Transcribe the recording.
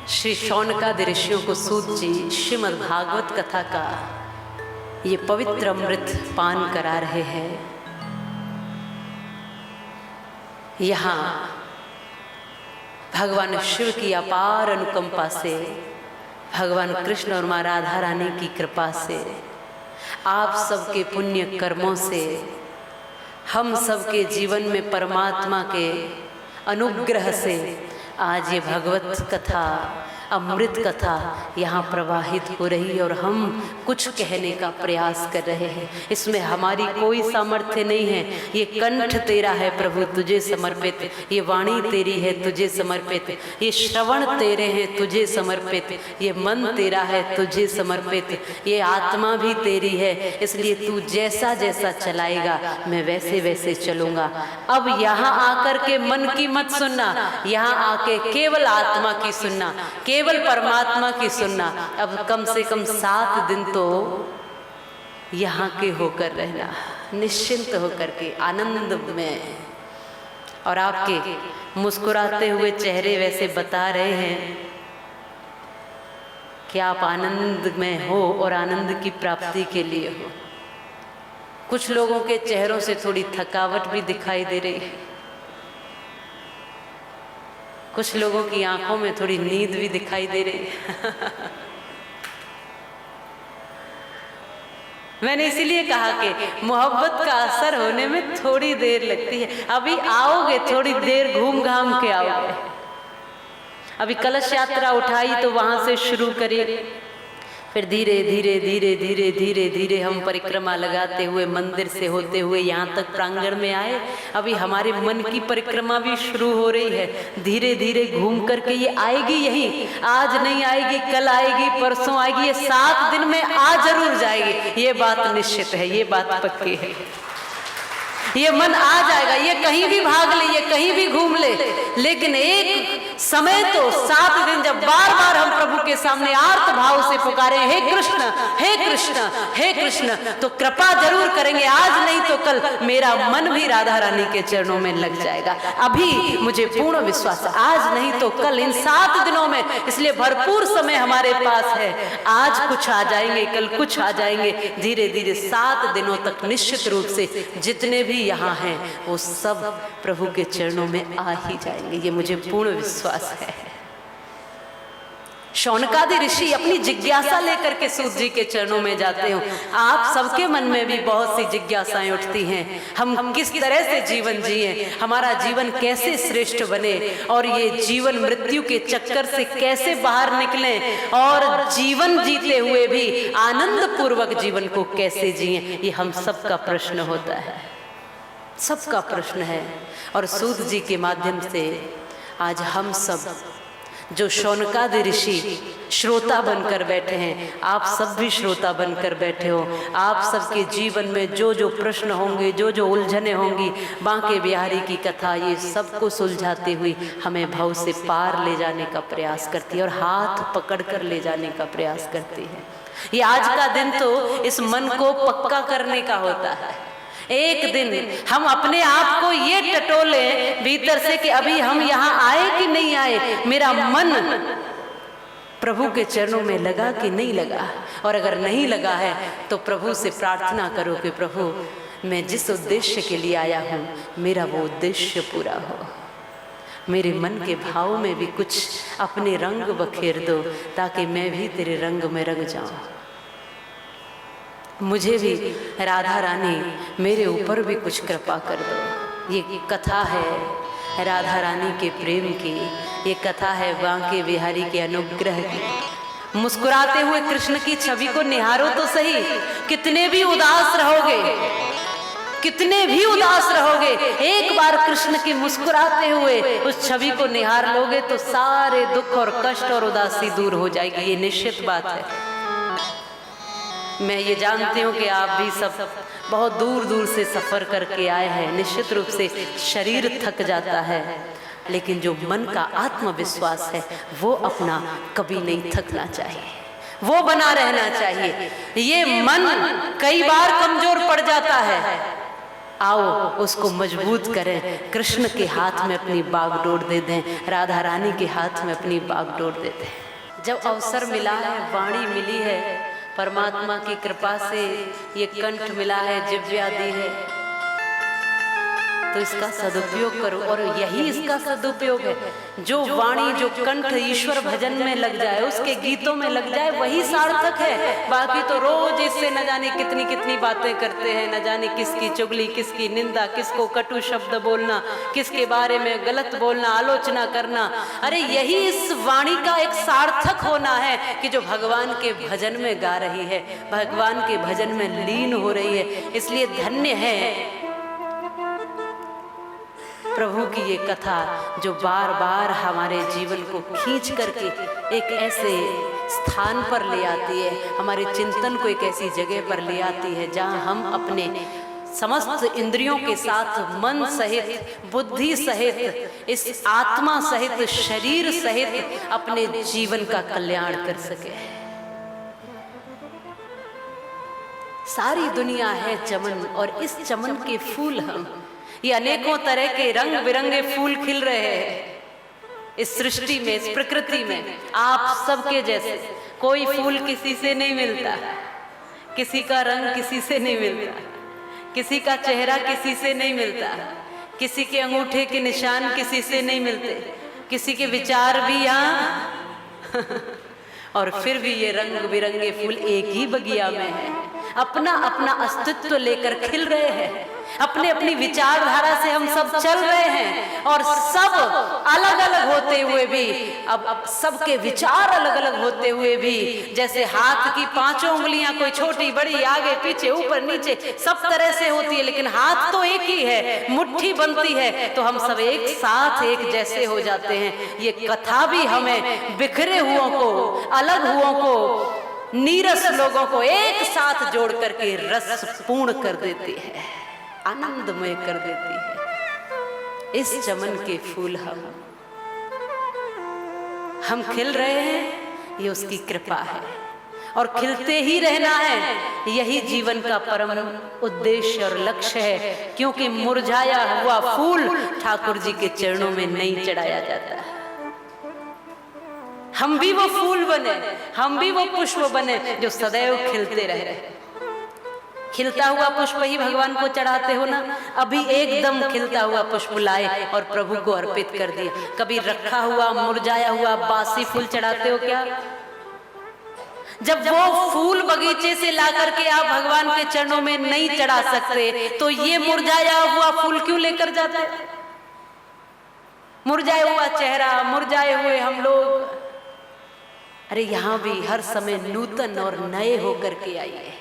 श्री शौनकादि ऋषियों को सूत जी श्रीमद् भागवत कथा का ये पवित्र अमृत पान करा रहे हैं। यहाँ भगवान शिव की अपार अनुकंपा से, भगवान कृष्ण और माँ राधा रानी की कृपा से, आप सबके पुण्य कर्मों से, हम सबके जीवन में परमात्मा के अनुग्रह से आज ये भगवत कथा, अमृत कथा यहाँ प्रवाहित हो रही है और हम कुछ कहने का प्रयास कर रहे हैं। इसमें हमारी कोई सामर्थ्य नहीं है। ये कंठ तेरा है प्रभु तुझे समर्पित, ये वाणी तेरी है तुझे समर्पित, ये श्रवण तेरे हैं तुझे समर्पित, ये मन तेरा है तुझे समर्पित, ये आत्मा भी तेरी है, इसलिए तू जैसा जैसा चलाएगा मैं वैसे वैसे चलूँगा। अब यहाँ आकर के मन की मत सुनना, यहाँ आके केवल आत्मा की सुनना, केवल परमात्मा की सुनना। अब कम से कम 7 दिन तो यहाँ के होकर रहना, निश्चिंत होकर के आनंद में। और आपके मुस्कुराते हुए चेहरे वैसे बता रहे हैं कि आप आनंद में हो और आनंद की प्राप्ति के लिए हो। कुछ लोगों के चेहरों से थोड़ी थकावट भी दिखाई दे रही है, कुछ लोगों की आंखों में थोड़ी नींद भी दिखाई दे रही है। मैंने इसीलिए कहा कि मोहब्बत का असर होने में थोड़ी देर लगती है। अभी आओगे, थोड़ी देर घूम घाम के आओगे। अभी कलश यात्रा उठाई तो वहां से शुरू करिए, फिर धीरे धीरे धीरे धीरे धीरे धीरे हम परिक्रमा लगाते हुए मंदिर से होते हुए यहाँ तक प्रांगण में आए। अभी हमारे मन की परिक्रमा भी शुरू हो रही है। धीरे धीरे घूम करके ये आएगी, यही आज नहीं आएगी, कल आएगी, परसों आएगी, ये 7 दिन में आ जरूर जाएगी। ये बात निश्चित है, ये बात पक्की है। ये मन आ जाएगा, ये कहीं भी भाग ले, ये कहीं भी घूम ले, लेकिन एक समय तो 7 दिन जब बार बार हम प्रभु के सामने आर्त भाव से पुकारे, हे कृष्ण हे कृष्ण हे कृष्ण, तो कृपा जरूर करेंगे। आज नहीं तो कल मेरा मन भी राधा रानी के चरणों में लग जाएगा। अभी मुझे पूर्ण विश्वास है, आज नहीं तो कल, इन 7 दिनों में, इसलिए भरपूर समय हमारे पास है। आज कुछ आ जाएंगे, कल कुछ आ जाएंगे, धीरे धीरे 7 दिनों तक निश्चित रूप से जितने भी यहाँ हैं वो सब प्रभु के चरणों में आ ही जाएंगे, ये मुझे पूर्ण विश्वास है। शौनकादि ऋषि अपनी जिज्ञासा लेकर के सूत जी के चरणों में जाते हो। आप सबके मन में भी बहुत सी जिज्ञासाएं उठती हैं। हम किस तरह से जीवन जिए, हमारा जीवन कैसे श्रेष्ठ बने, और ये जीवन मृत्यु के चक्कर से कैसे बाहर निकलें, और जीवन जीते हुए भी आनंद पूर्वक जीवन को कैसे जिए, ये हम सबका प्रश्न होता है, सबका प्रश्न है। और सूत जी के माध्यम से आज हम सब जो शौनकादि ऋषि श्रोता बनकर बैठे हैं, आप सब भी श्रोता बनकर बैठे हो। आप सबके जीवन में जो जो प्रश्न होंगे, जो जो उलझने होंगी, बांके बिहारी की कथा ये सबको सुलझाती हुई हमें भव से पार ले जाने का प्रयास करती है और हाथ पकड़कर ले जाने का प्रयास करती है। ये आज का दिन तो इस मन को पक्का करने का होता है। एक दिन हम अपने आप को ये टटोले भीतर से कि अभी हम यहाँ आए कि नहीं आए, मेरा मन प्रभु के चरणों में लगा कि नहीं लगा। और अगर नहीं लगा है तो प्रभु से प्रार्थना करो कि प्रभु मैं जिस उद्देश्य के लिए आया हूँ मेरा वो उद्देश्य पूरा हो। मेरे मन के भाव में भी कुछ अपने रंग बखेर दो ताकि मैं भी तेरे रंग में रंग जाऊँ। मुझे भी राधा रानी मेरे ऊपर भी कुछ कृपा कर दो। ये कथा है राधा रानी के प्रेम की, ये कथा है बांके बिहारी के अनुग्रह की। मुस्कुराते हुए कृष्ण की छवि को निहारो तो सही। कितने भी उदास रहोगे, कितने भी उदास रहोगे, एक बार कृष्ण की मुस्कुराते हुए उस छवि को निहार लोगे तो सारे दुख और कष्ट और उदासी दूर हो जाएगी। ये निश्चित बात है। मैं ये जानती हूँ कि आप भी सब बहुत दूर दूर से सफ़र करके आए हैं। निश्चित रूप से शरीर थक जाता है, लेकिन जो मन का आत्मविश्वास है वो अपना कभी नहीं थकना चाहिए, वो बना रहना चाहिए। ये मन कई बार कमजोर पड़ जाता है, आओ उसको मजबूत करें, कृष्ण के हाथ में अपनी बागडोर दे दें, राधा रानी के हाथ में अपनी बागडोर दे दें। जब अवसर मिला है, वाणी मिली है, परमात्मा की कृपा से ये कंठ मिला है, जिह्वा दी है, तो इसका सदुपयोग करो। और यही इसका सदुपयोग है। जो वाणी, जो कंठ ईश्वर भजन में लग जाए, उसके गीतों में लग जाए, वही सार्थक है। बाकी तो रोज इससे न जाने कितनी कितनी बातें करते हैं, न जाने किसकी चुगली, किसकी निंदा, किसको कटु शब्द बोलना, किसके बारे में गलत बोलना, आलोचना करना। अरे यही इस वाणी का एक सार्थक होना है कि जो भगवान के भजन में गा रही है, भगवान के भजन में लीन हो रही है। इसलिए धन्य है प्रभु की ये कथा, जो बार बार हमारे जीवन को खींच करके एक ऐसे स्थान पर ले आती है, हमारे चिंतन को एक ऐसी जगह पर ले आती है जहां हम अपने समस्त इंद्रियों के साथ, मन सहित, बुद्धि सहित, इस आत्मा सहित, शरीर सहित अपने जीवन का कल्याण कर सके। सारी दुनिया है चमन, और इस चमन के फूल हम, ये अनेकों तरह के रंग बिरंगे फूल खिल रहे हैं इस सृष्टि में, इस प्रकृति में, आप सबके जैसे। कोई फूल किसी से नहीं मिलता, किसी का रंग किसी से नहीं मिलता, किसी का चेहरा किसी से नहीं मिलता, किसी के अंगूठे के निशान किसी से नहीं मिलते, किसी के विचार भी यहाँ और फिर भी ये रंग बिरंगे फूल एक ही बगिया में है, अपना अपना अस्तित्व लेकर खिल रहे हैं। अपने अपनी विचारधारा से हम सब चल रहे हैं, और सब अलग अलग होते हुए भी, अब सबके विचार अलग अलग होते हुए भी, जैसे हाथ की पांचों उंगलियां कोई छोटी बड़ी, आगे पीछे, ऊपर नीचे, सब तरह से होती है, लेकिन हाथ तो एक ही है, मुट्ठी बनती है तो हम सब एक साथ एक जैसे हो जाते हैं। ये कथा भी हमें बिखरे हुओं को, अलग हुओं को, नीरस लोगों को एक साथ जोड़ करके रस पूर्ण कर देती है, आनंदमय कर देती है। इस चमन के फूल हम खिल रहे हैं, ये उसकी कृपा है, और खिलते ही रहना है। यही जीवन का परम उद्देश्य और लक्ष्य है, क्योंकि मुरझाया हुआ फूल ठाकुर जी के चरणों में नहीं चढ़ाया जाता। हम भी वो फूल बने, हम भी वो पुष्प बने जो सदैव खिलते रहे। खिलता हुआ पुष्प ही भगवान को चढ़ाते हो ना। अभी एकदम खिलता हुआ पुष्प लाए और प्रभु को अर्पित कर दिया। कभी रखा हुआ मुरझाया हुआ बासी फूल चढ़ाते हो क्या? जब वो फूल बगीचे से ला करके आप भगवान के चरणों में नहीं चढ़ा सकते, तो ये मुरझाया हुआ फूल क्यों लेकर जाते? मुरझाया हुआ चेहरा, मुरझाए हुए हम लोग। अरे यहाँ भी हर समय नूतन और नए होकर के आइए।